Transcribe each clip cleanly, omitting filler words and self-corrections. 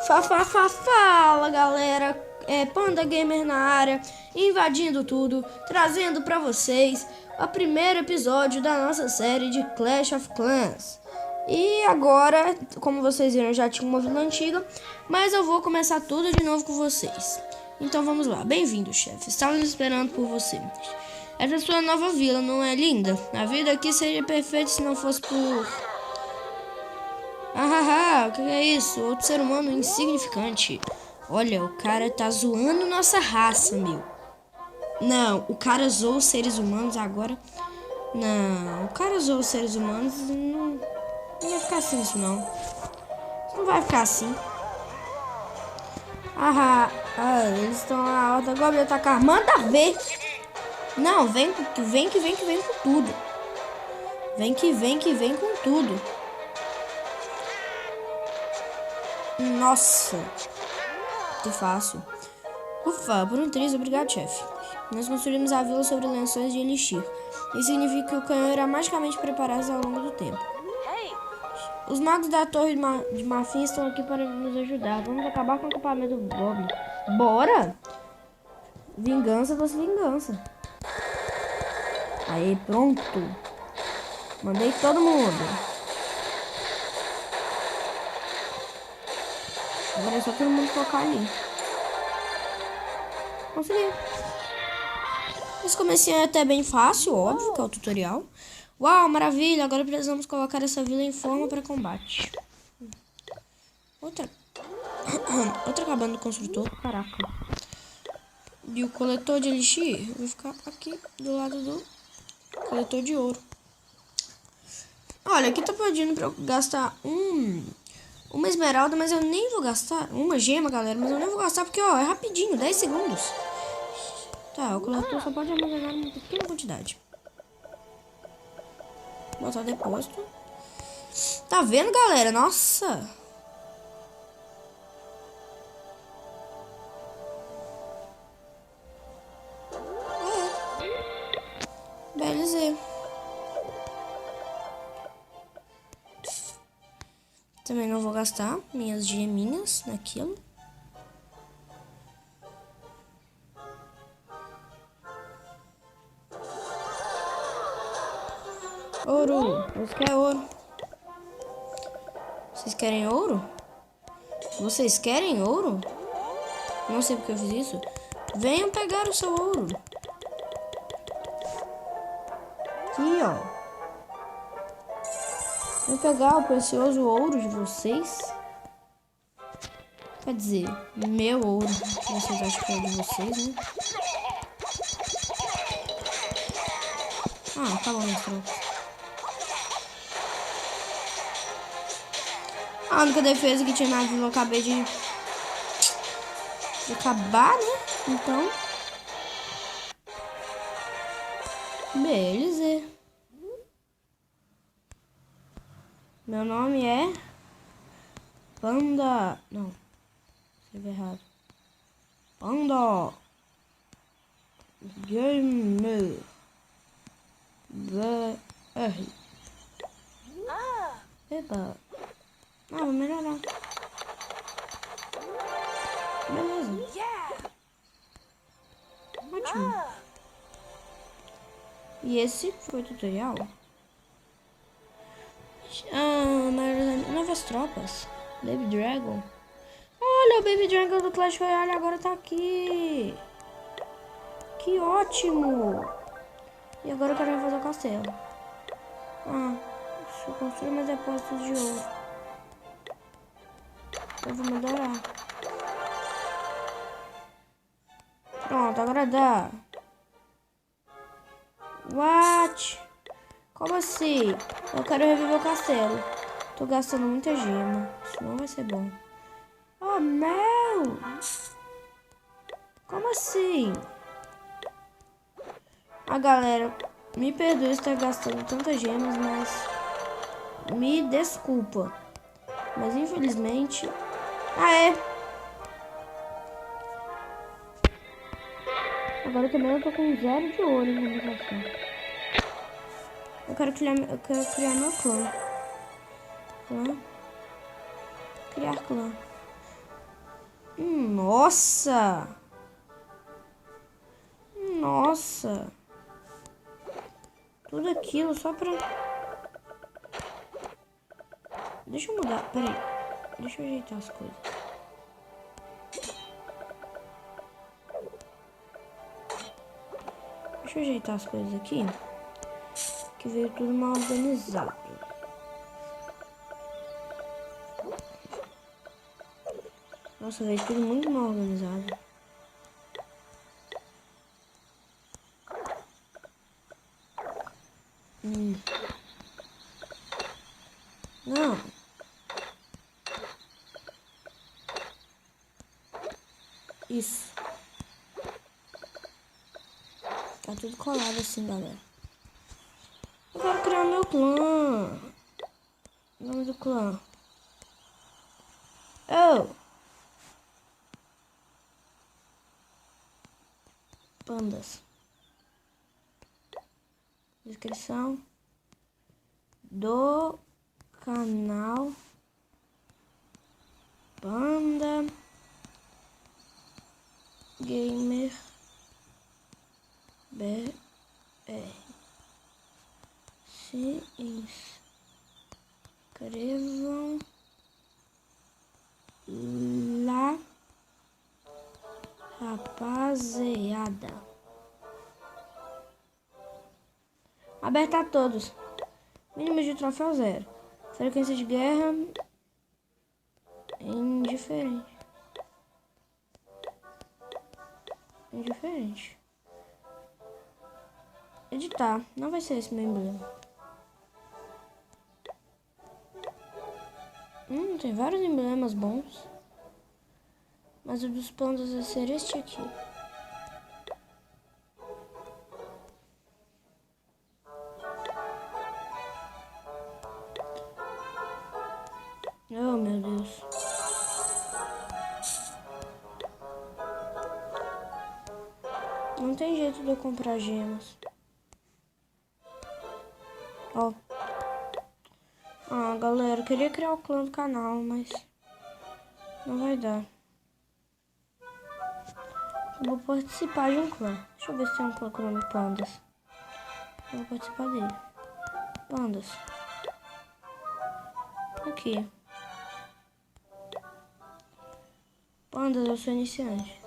Fala galera, Panda Gamer na área, invadindo tudo, trazendo pra vocês o primeiro episódio da nossa série de Clash of Clans. E agora, como vocês viram, já tinha uma vila antiga, mas eu vou começar tudo de novo com vocês. Então vamos lá, bem-vindo, chefe, estávamos esperando por você. Essa é a sua nova vila, não é linda? A vida aqui seria perfeita se não fosse por... o que é isso? Outro ser humano insignificante. Olha, o cara tá zoando nossa raça, meu. Não, o cara zoou os seres humanos agora. Não, o cara zoou os seres humanos. Não vai ficar assim isso não. Não vai ficar assim. Eles estão na alta. Agora eu atacar. Manda ver. Não, vem com tudo. Vem com tudo. Nossa, que fácil. Ufa, por um triz, obrigado, chefe. Nós construímos a vila sobre lençóis de elixir. Isso significa que o canhão irá magicamente preparar-se ao longo do tempo. Os magos da torre de marfim estão aqui para nos ajudar. Vamos acabar com o acampamento do Goblin. Bora! Vingança doce vingança. Aí, pronto. Mandei todo mundo. Agora é só todo mundo focar ali. Consegui. Esse comecinho é até bem fácil, óbvio, que é o tutorial. Uau, maravilha. Agora precisamos colocar essa vila em forma para combate. Outra cabana do construtor. Caraca. E o coletor de elixir vai ficar aqui do lado do coletor de ouro. Olha, aqui tá pedindo para eu gastar uma esmeralda, mas eu nem vou gastar. Uma gema, galera, mas eu nem vou gastar porque, ó, é rapidinho, 10 segundos. Tá, o coletor só pode armazenar uma pequena quantidade. Botar depósito. Tá vendo, galera? Nossa. Beleza. Também não vou gastar minhas geminhas naquilo. Ouro. Você quer ouro? Vocês querem ouro? Vocês querem ouro? Não sei porque eu fiz isso. Venham pegar o seu ouro. Aqui, ó. Vem pegar o precioso ouro de vocês. Quer dizer, meu ouro. Vocês acham que é de vocês, né? Tá bom, então. A única defesa que tinha na vila eu acabei de acabar, né? Então. Beleza. Meu nome é Panda. Não, escrevi errado. Panda Gamer BR. Epa. Vou melhorar. Beleza. Ótimo. E esse foi o tutorial. Novas tropas. Baby Dragon. Olha, o Baby Dragon do Clash Royale agora tá aqui. Que ótimo. E agora eu quero fazer o castelo. Deixa eu construir mais depósitos de ouro. Eu vou melhorar. Pronto, agora dá. What? Como assim? Eu quero reviver o castelo. Tô gastando muita gema. Isso não vai ser bom. Oh, não! Como assim? Galera, me perdoe estar gastando tantas gemas, mas... me desculpa. Mas infelizmente... Agora também eu tô com 0 de ouro na ligação. Eu quero criar meu clã. Criar clã. Nossa! Nossa! Tudo aquilo só pra... Deixa eu mudar, peraí. Deixa eu ajeitar as coisas. Deixa eu ajeitar as coisas aqui. Que veio tudo mal organizado. Nossa, veio tudo muito mal organizado. Não. Isso. Tá tudo colado assim, galera. Eu quero criar meu clã. O nome do clã. Oh! Pandas. Descrição do canal Panda Gamer BR. Se inscrevam lá, rapaziada. Aberto a todos. Mínimo de troféu 0. Frequência de guerra indiferente. Indiferente. Editar. Não vai ser esse meu emblema. Tem vários emblemas bons. Mas o dos pandas vai ser este aqui. Oh, meu Deus. Não tem jeito de eu comprar gemas. Ó. Ah, galera, eu queria criar o clã do canal, mas não vai dar. Eu vou participar de um clã. Deixa eu ver se tem um clã com o nome Pandas. Eu vou participar dele. Pandas. Aqui. Pandas, eu sou iniciante.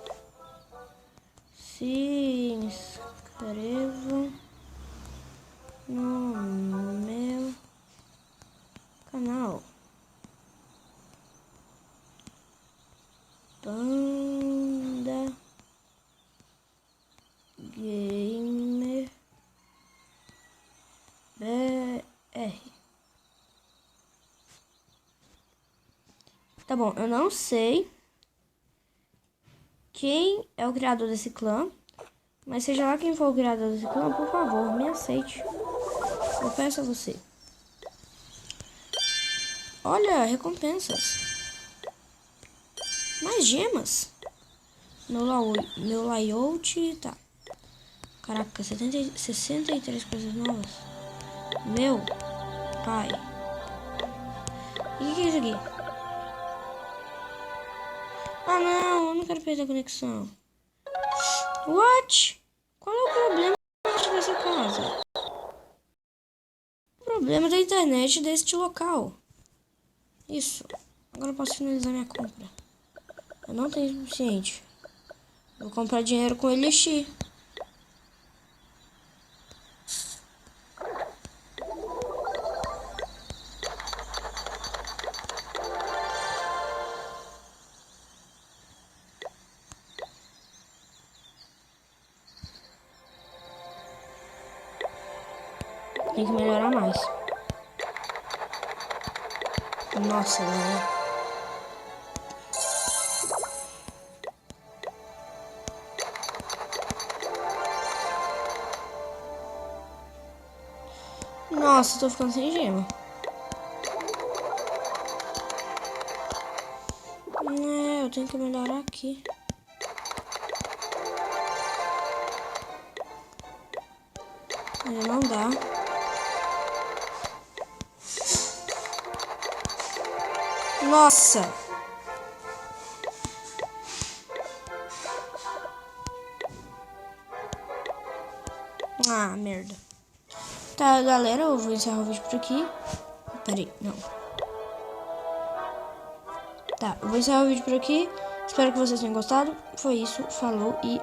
Se inscrevam no meu canal Panda Gamer BR. Tá bom, eu não sei quem é o criador desse clã, mas seja lá quem for o criador desse clã, por favor, me aceite. Eu peço a você. Olha, recompensas. Mais gemas. Meu layout, tá. Caraca, 63 coisas novas. Meu pai. E o que é isso aqui? Ah, não, eu não quero perder a conexão. What? Qual é o problema dessa casa? O problema da internet deste local. Isso. Agora eu posso finalizar minha compra. Eu não tenho suficiente. Vou comprar dinheiro com Elixir. Tem que melhorar mais. Nossa, né? Nossa, tô ficando sem gema. Eu tenho que melhorar aqui. Não dá. Nossa! Ah, merda. Tá, galera, eu vou encerrar o vídeo por aqui. Peraí, não. Tá, eu vou encerrar o vídeo por aqui. Espero que vocês tenham gostado. Foi isso, falou e